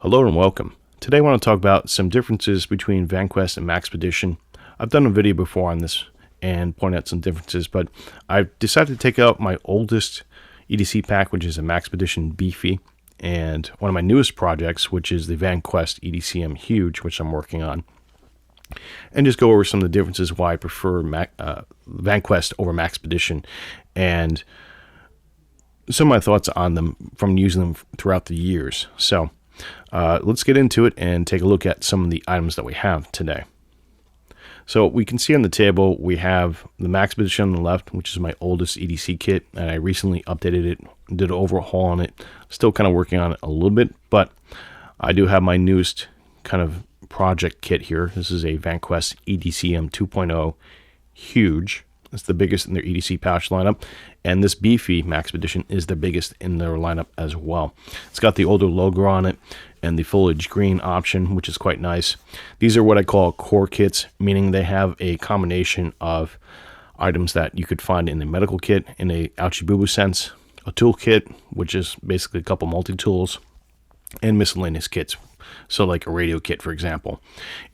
Hello and welcome. Today I want to talk about some differences between Vanquest and Maxpedition. I've done a video before on this and point out some differences, but I've decided to take out my oldest EDC pack, which is a Maxpedition BEEFY, and one of my newest projects, which is the Vanquest EDCM Huge, which I'm working on, and just go over some of the differences why I prefer Vanquest over Maxpedition and some of my thoughts on them from using them throughout the years. So let's get into it and take a look at some of the items that we have today. So we can see on the table we have the Maxpedition on the left, which is my oldest EDC kit, and I recently updated it, did an overhaul on it. Still kind of working on it a little bit, but I do have my newest kind of project kit here. This is a Vanquest EDCM 2.0 Huge. It's the biggest in their EDC pouch lineup, and this BEEFY Maxpedition is the biggest in their lineup as well. It's got the older logo on it and the foliage green option, which is quite nice. These are what I call core kits, meaning they have a combination of items that you could find in a medical kit in a ouchie boo boo sense, a tool kit, which is basically a couple multi-tools, and miscellaneous kits. So like a radio kit, for example.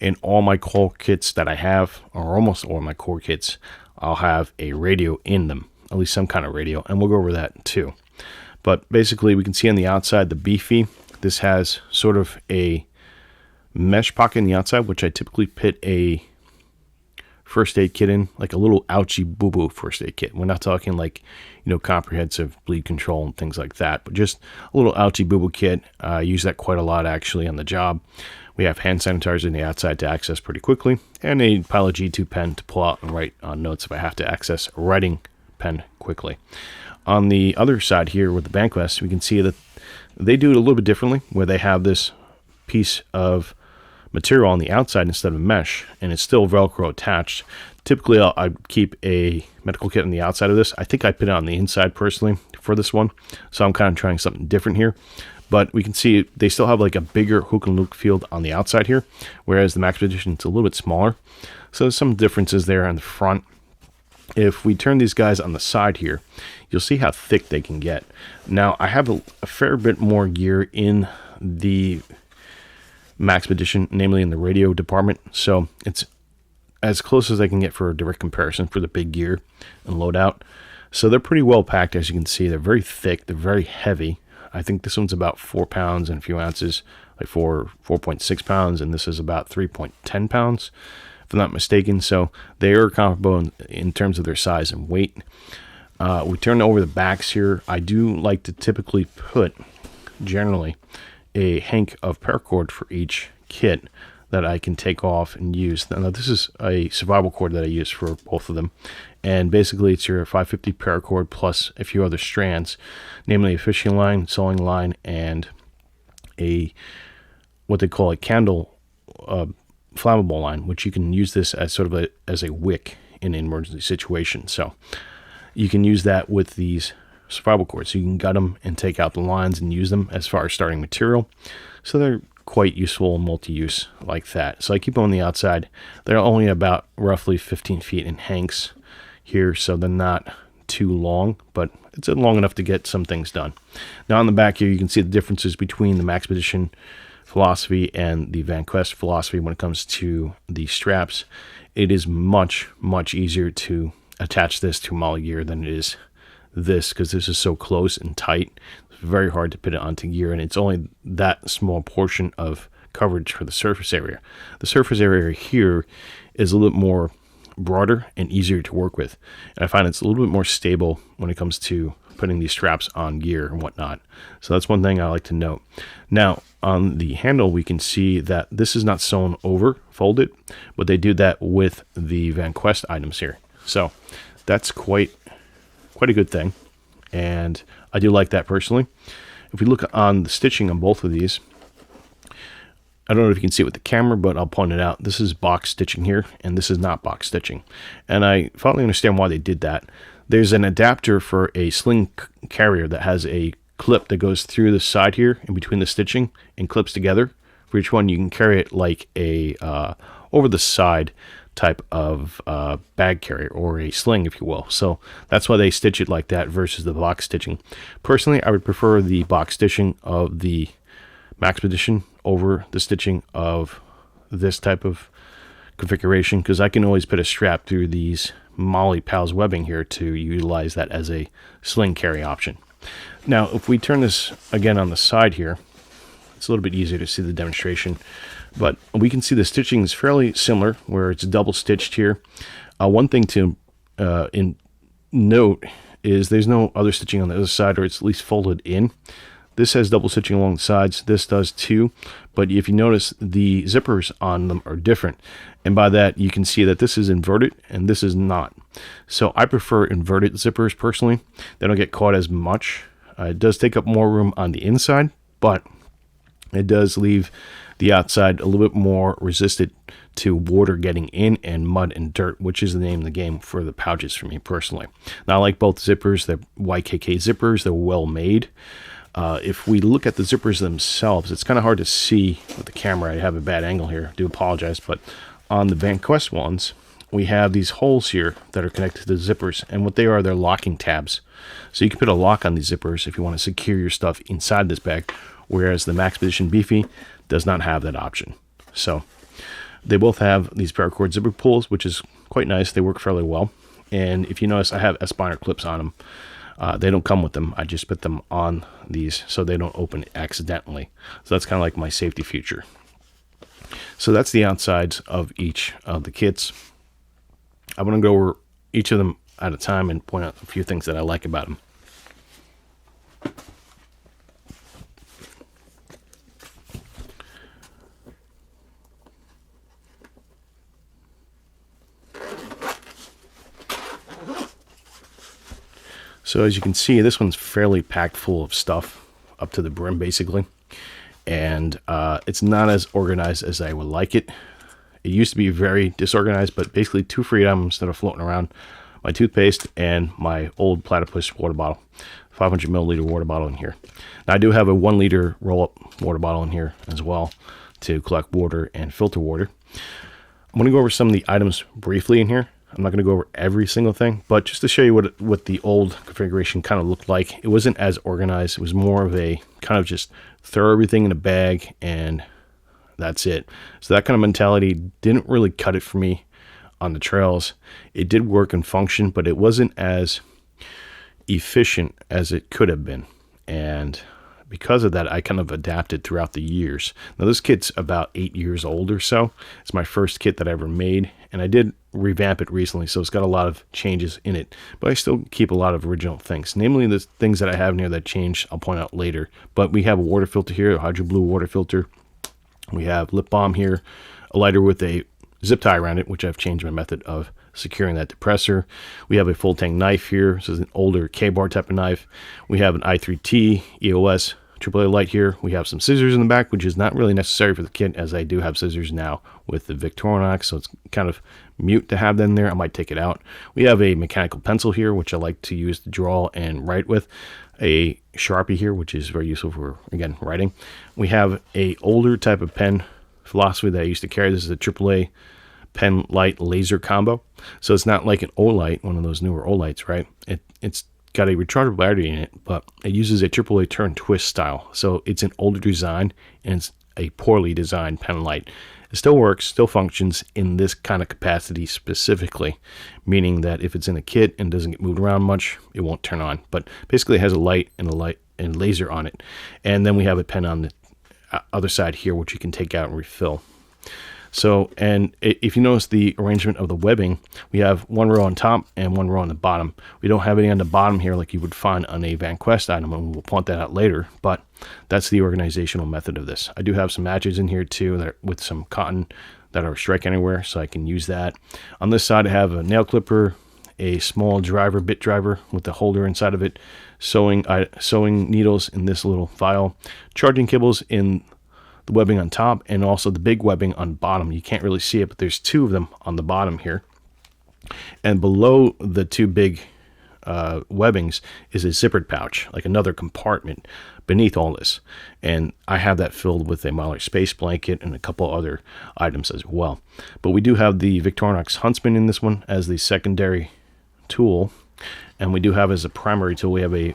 In all my core kits that I have, or almost all my core kits, I'll have a radio in them, at least some kind of radio, and we'll go over that too. But basically, we can see on the outside, the BEEFY, this has sort of a mesh pocket in the outside, which I typically put a first aid kit in, like a little ouchie boo-boo first aid kit. We're not talking like, comprehensive bleed control and things like that, but just a little ouchie boo-boo kit. I use that quite a lot actually on the job. We have hand sanitizer in the outside to access pretty quickly, and a Pilot G2 pen to pull out and write on notes if I have to access a writing pen quickly. On the other side here with the Vanquest, we can see that they do it a little bit differently, where they have this piece of material on the outside instead of mesh, and it's still Velcro attached. Typically, I keep a medical kit on the outside of this. I think I put it on the inside personally for this one, so I'm kind of trying something different here. But we can see they still have like a bigger hook and loop field on the outside here, whereas the Maxpedition is a little bit smaller. So there's some differences there on the front. If we turn these guys on the side here, you'll see how thick they can get. Now, I have a fair bit more gear in the Maxpedition, namely in the radio department. So it's as close as I can get for a direct comparison for the big gear and loadout. So they're pretty well packed, as you can see. They're very thick. They're very heavy. I think this one's about 4 pounds and a few ounces, like 4.6 pounds, and this is about 3.10 pounds, if I'm not mistaken. So they are comparable in terms of their size and weight. We turn over the backs here. I do like to typically put, generally, a hank of paracord for each kit that I can take off and use. Now, this is a survival cord that I use for both of them. And basically, it's your 550 paracord plus a few other strands, namely a fishing line, sewing line, and a what they call a candle flammable line, which you can use this as sort of as a wick in an emergency situation. So you can use that with these survival cords. So you can gut them and take out the lines and use them as far as starting material. So they're quite useful and multi-use like that. So I keep them on the outside. They're only about roughly 15 feet in hanks here, so they're not too long, but it's long enough to get some things done. Now on the back here, you can see the differences between the Maxpedition philosophy and the Vanquest philosophy when it comes to the straps. It is much, much easier to attach this to model gear than it is this, because this is so close and tight. It's very hard to put it onto gear, and it's only that small portion of coverage for the surface area. The surface area here is a little more broader and easier to work with, and I find it's a little bit more stable when it comes to putting these straps on gear and whatnot. So that's one thing I like to note. Now on the handle, we can see that this is not sewn over, folded, but they do that with the Vanquest items here. So that's quite a good thing, and I do like that personally. If we look on the stitching on both of these, I don't know if you can see it with the camera, but I'll point it out. This is box stitching here, and this is not box stitching. And I finally understand why they did that. There's an adapter for a sling carrier that has a clip that goes through the side here in between the stitching and clips together. For each one, you can carry it like a over the side type of bag carrier, or a sling, if you will. So that's why they stitch it like that versus the box stitching. Personally, I would prefer the box stitching of the Maxpedition over the stitching of this type of configuration, because I can always put a strap through these Molly Pals webbing here to utilize that as a sling carry option. Now, if we turn this again on the side here, it's a little bit easier to see the demonstration, but we can see the stitching is fairly similar, where it's double stitched here. One thing to note is there's no other stitching on the other side, or it's at least folded in. This has double stitching along the sides. This does too, but if you notice, the zippers on them are different, and by that you can see that this is inverted and this is not. So I prefer inverted zippers personally. They don't get caught as much. It does take up more room on the inside, but it does leave the outside a little bit more resistant to water getting in and mud and dirt, which is the name of the game for the pouches for me personally. Now, I like both zippers. They're YKK zippers. They're well made. If we look at the zippers themselves, it's kind of hard to see with the camera. I have a bad angle here. I do apologize. But on the Vanquest ones, we have these holes here that are connected to the zippers. And what they are, they're locking tabs. So you can put a lock on these zippers if you want to secure your stuff inside this bag, whereas the Maxpedition BEEFY does not have that option. So they both have these paracord zipper pulls, which is quite nice. They work fairly well. And if you notice, I have S-binder clips on them. They don't come with them. I just put them on these so they don't open accidentally. So that's kind of like my safety feature. So that's the outsides of each of the kits. I'm going to go over each of them at a time and point out a few things that I like about them. So as you can see, this one's fairly packed full of stuff up to the brim, basically. And it's not as organized as I would like it. It used to be very disorganized, but basically 2 free items that are floating around. My toothpaste and my old Platypus water bottle. 500 milliliter water bottle in here. Now I do have a 1 liter roll-up water bottle in here as well to collect water and filter water. I'm going to go over some of the items briefly in here. I'm not going to go over every single thing, but just to show you what the old configuration kind of looked like. It wasn't as organized. It was more of a kind of just throw everything in a bag and that's it. So that kind of mentality didn't really cut it for me on the trails. It did work and function, but it wasn't as efficient as it could have been. And because of that, I kind of adapted throughout the years. Now this kit's about 8 years old or so. It's my first kit that I ever made, and I did revamp it recently, so it's got a lot of changes in it, but I still keep a lot of original things. Namely, the things that I have in here that changed, I'll point out later. But we have a water filter here, a hydro blue water filter. We have lip balm here, a lighter with a zip tie around it, which I've changed my method of securing that depressor. We have a full tank knife here. This is an older K-bar type of knife. We have an i3T EOS AAA light here. We have some scissors in the back, which is not really necessary for the kit, as I do have scissors now with the Victorinox, so it's kind of mute to have them there. I might take it out. We have a mechanical pencil here, which I like to use to draw and write with. A Sharpie here, which is very useful for, again, writing. We have a older type of pen philosophy that I used to carry. This is a AAA pen light laser combo. So it's not like an Olight, one of those newer Olights, right? It's got a rechargeable battery in it, but it uses a AAA turn twist style. So it's an older design, and it's a poorly designed pen light. It still works, still functions in this kind of capacity specifically, meaning that if it's in a kit and doesn't get moved around much, it won't turn on. But basically it has a light and laser on it. And then we have a pen on the other side here, which you can take out and refill. So, and if you notice the arrangement of the webbing, we have 1 row on top and 1 row on the bottom. We don't have any on the bottom here like you would find on a Vanquest item, and we'll point that out later, but that's the organizational method of this. I do have some matches in here too that are with some cotton that are strike anywhere, so I can use that. On this side, I have a nail clipper, a small driver, bit driver with the holder inside of it, sewing needles in this little vial, charging cables in the webbing on top, and also the big webbing on bottom. You can't really see it, but there's 2 of them on the bottom here. And below the 2 big webbings is a zippered pouch, like another compartment beneath all this. And I have that filled with a Mahler space blanket and a couple other items as well. But we do have the Victorinox Huntsman in this one as the secondary tool, and we do have as a primary tool, we have a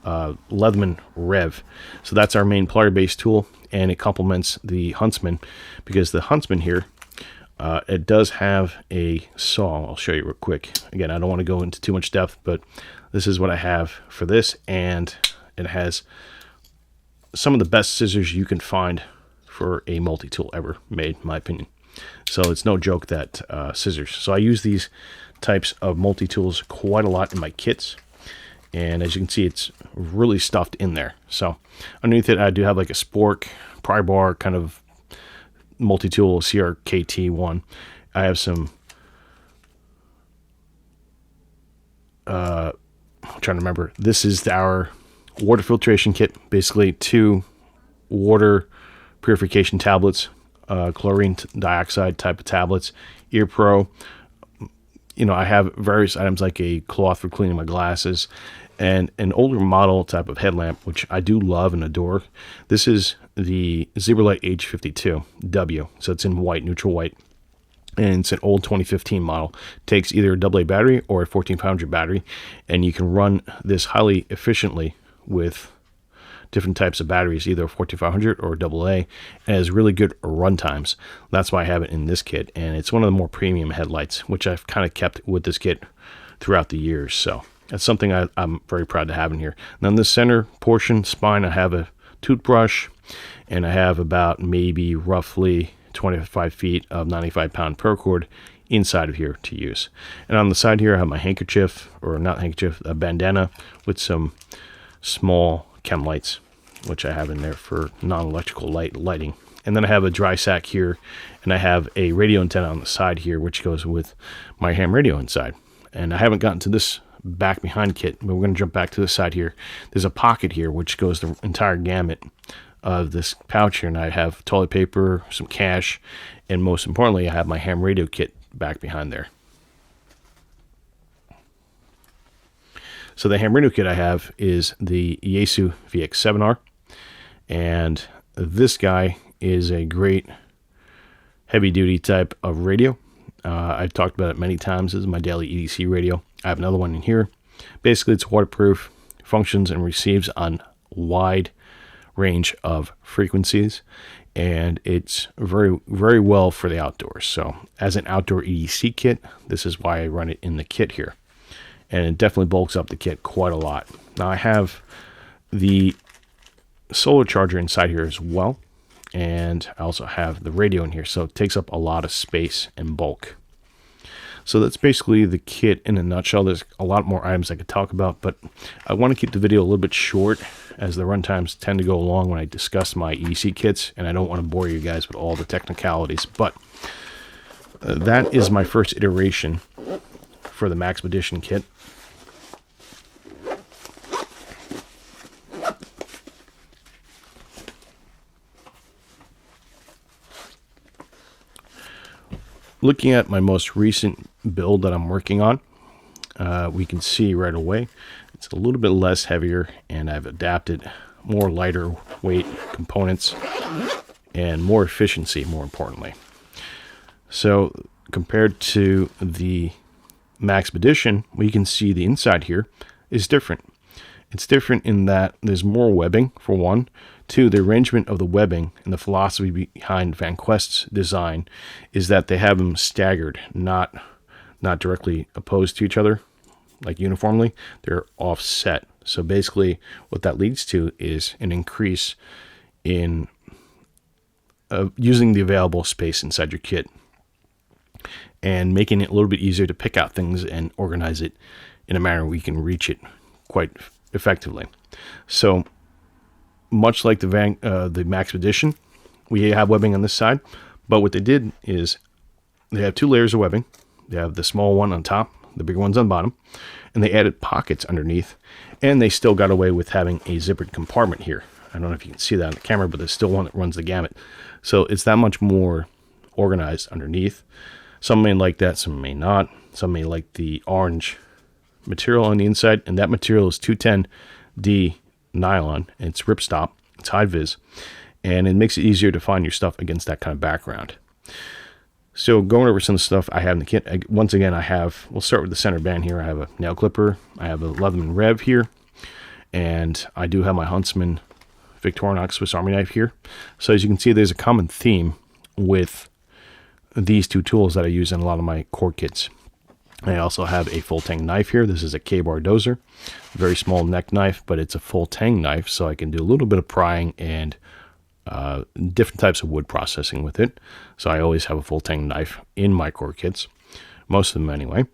Leatherman Rev. So that's our main plier-based tool, and it complements the Huntsman, because the Huntsman here, it does have a saw. I'll show you real quick. Again, I don't want to go into too much depth, but this is what I have for this, and it has some of the best scissors you can find for a multi-tool ever made, in my opinion. So it's no joke, that scissors. So I use these types of multi-tools quite a lot in my kits, and as you can see, it's really stuffed in there. So underneath it, I do have like a spork, pry bar kind of multi-tool, CRKT1. I have some I'm trying to remember. This is our water filtration kit, basically 2 water purification tablets, chlorine dioxide type of tablets, Ear Pro. I have various items like a cloth for cleaning my glasses, and an older model type of headlamp, which I do love and adore. This is the Zebralight H52W, so it's in white, neutral white, and it's an old 2015 model. Takes either a AA battery or a 1400 battery, and you can run this highly efficiently with different types of batteries, either 14500 or AA, and has really good run times. That's why I have it in this kit, and it's one of the more premium headlights, which I've kind of kept with this kit throughout the years. So that's something I'm very proud to have in here. And on this center portion spine, I have a toothbrush, and I have about maybe roughly 25 feet of 95-pound paracord inside of here to use. And on the side here, I have my handkerchief, or not handkerchief, a bandana with some small chem lights, which I have in there for non-electrical lighting. And then I have a dry sack here, and I have a radio antenna on the side here, which goes with my ham radio inside. And I haven't gotten to this back behind kit, but we're going to jump back to the side here. There's a pocket here, which goes the entire gamut of this pouch here, and I have toilet paper, some cash, and most importantly, I have my ham radio kit back behind there. So the ham radio kit I have is the Yaesu VX7R, and this guy is a great heavy-duty type of radio. I've talked about it many times. This is my daily EDC radio. I have another one in here. Basically, it's waterproof, functions and receives on wide range of frequencies, and it's very, very well for the outdoors. So as an outdoor EDC kit, this is why I run it in the kit here. And it definitely bulks up the kit quite a lot. Now I have the solar charger inside here as well, and I also have the radio in here, so it takes up a lot of space and bulk. So that's basically the kit in a nutshell. There's a lot more items I could talk about, but I want to keep the video a little bit short, as the run times tend to go long when I discuss my EDC kits, and I don't want to bore you guys with all the technicalities. But that is my first iteration for the Maxpedition kit. Looking at my most recent build that I'm working on, we can see right away it's a little bit less heavier, and I've adapted more lighter weight components and more efficiency, more importantly. So compared to the Maxpedition, we can see the inside here is different. It's different in that there's more webbing, for one. Two, the arrangement of the webbing and the philosophy behind Vanquest's design is that they have them staggered, not directly opposed to each other, like uniformly. They're offset. So basically what that leads to is an increase in using the available space inside your kit, and making it a little bit easier to pick out things and organize it in a manner where you can reach it quite effectively. So much like the Maxpedition, we have webbing on this side, but what they did is they have 2 layers of webbing. They have the small one on top, the bigger one's on bottom, and they added pockets underneath, and they still got away with having a zippered compartment here. I don't know if you can see that on the camera, but there's still one that runs the gamut. So it's that much more organized underneath. Some may like that, some may not. Some may like the orange material on the inside, and that material is 210D nylon, and it's ripstop, it's high vis, and it makes it easier to find your stuff against that kind of background. So going over some of the stuff I have in the kit, once again, we'll start with the center band here. I have a nail clipper, I have a Leatherman Rev here, and I do have my Huntsman Victorinox Swiss Army knife here. So as you can see, there's a common theme with these two tools that I use in a lot of my core kits. I also have a full tang knife here. This is a K-bar dozer, very small neck knife, but it's a full tang knife, so I can do a little bit of prying and different types of wood processing with it. So I always have a full tang knife in my core kits, most of them anyway.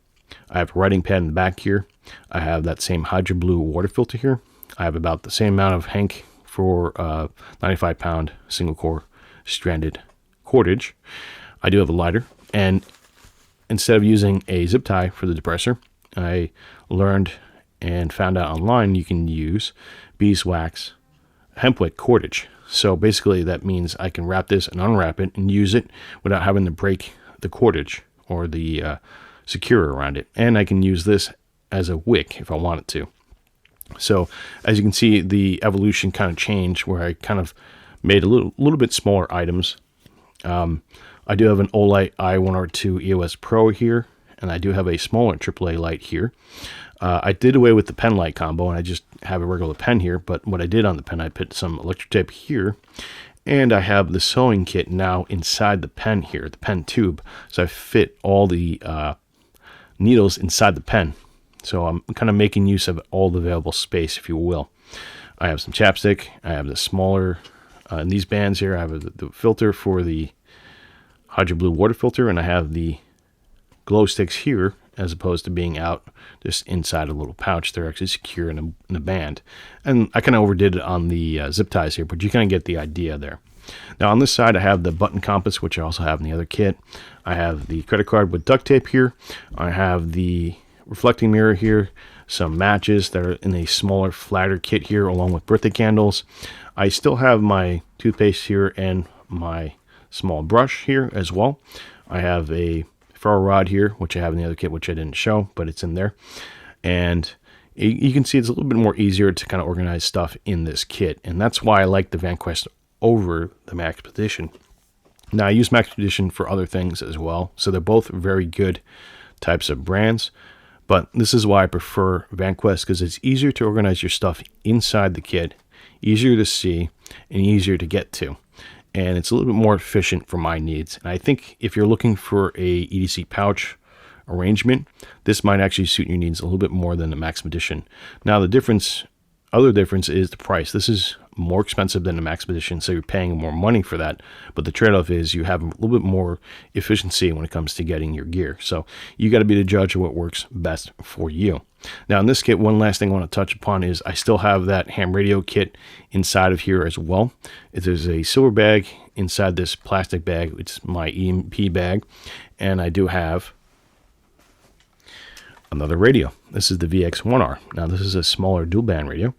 I have a writing pad in the back here. I have that same Hydro Blue water filter here. I have about the same amount of Hank for 95-pound single core stranded cordage. I do have a lighter, and instead of using a zip tie for the depressor, I learned and found out online you can use beeswax hemp wick cordage. So basically that means I can wrap this and unwrap it and use it without having to break the cordage or the secure around it. And I can use this as a wick if I wanted to. So as you can see, the evolution kind of changed where I kind of made a little bit smaller items. I do have an Olight i1R2 EOS Pro here, and I do have a smaller AAA light here. I did away with the pen light combo, and I just have a regular pen here, but what I did on the pen, I put some electric tape here, and I have the sewing kit now inside the pen here, the pen tube, so I fit all the needles inside the pen. So I'm kind of making use of all the available space, if you will. I have some chapstick, I have the smaller, in these bands here, I have the filter for the Hydro Blue water filter, and I have the glow sticks here, as opposed to being out just inside a little pouch. They're actually secure in a band. And I kind of overdid it on the zip ties here, but you kind of get the idea there. Now on this side, I have the button compass, which I also have in the other kit. I have the credit card with duct tape here. I have the reflecting mirror here, some matches that are in a smaller, flatter kit here, along with birthday candles. I still have my toothpaste here and my small brush here as well. I have a ferro rod here, which I have in the other kit, which I didn't show, but it's in there. And you can see it's a little bit more easier to kind of organize stuff in this kit. And that's why I like the Vanquest over the Maxpedition. Now I use Maxpedition for other things as well. So they're both very good types of brands. But this is why I prefer Vanquest, because it's easier to organize your stuff inside the kit, easier to see, and easier to get to. And it's a little bit more efficient for my needs. And I think if you're looking for a EDC pouch arrangement, this might actually suit your needs a little bit more than the Maxpedition. Now the other difference is the price. This is more expensive than the Maxpedition, so you're paying more money for that. But the trade-off is you have a little bit more efficiency when it comes to getting your gear. So you got to be the judge of what works best for you. Now in this kit, one last thing I want to touch upon is I still have that ham radio kit inside of here as well. There's a silver bag inside this plastic bag. It's my EMP bag, and I do have another radio. This is the VX1R. Now this is a smaller dual band radio,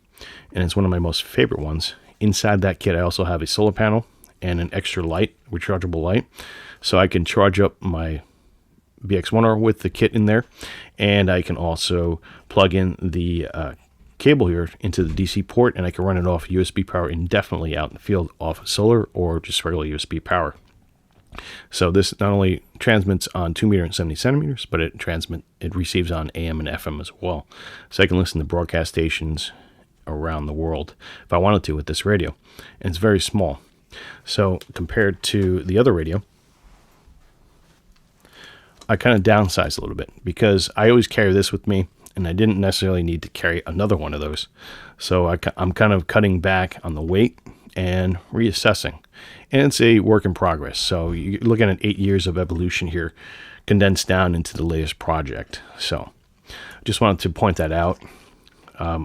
and it's one of my most favorite ones. Inside that kit, I also have a solar panel and an extra light, rechargeable light, so I can charge up my VX1R with the kit in there, and I can also plug in the cable here into the DC port, and I can run it off USB power indefinitely out in the field off solar or just regular USB power. So this not only transmits on 2 meter and 70 centimeters, but it receives on AM and FM as well. So I can listen to broadcast stations around the world if I wanted to with this radio, and it's very small. So compared to the other radio, I kind of downsized a little bit because I always carry this with me, and I didn't necessarily need to carry another one of those. So I'm kind of cutting back on the weight and reassessing. And it's a work in progress. So you're looking at 8 years of evolution here, condensed down into the latest project. So just wanted to point that out.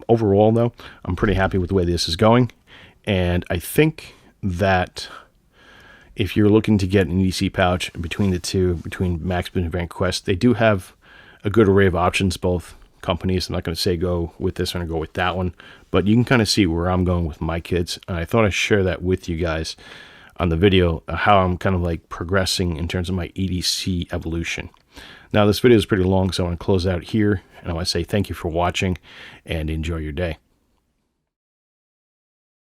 Overall, though, I'm pretty happy with the way this is going. And I think that if you're looking to get an EDC pouch between the two, between Maxpedition and Vanquest, they do have a good array of options, both companies. I'm not going to say go with this one or go with that one, but you can kind of see where I'm going with my kids. And I thought I'd share that with you guys on the video, how I'm kind of like progressing in terms of my EDC evolution. Now, this video is pretty long, so I want to close out here, and I want to say thank you for watching and enjoy your day.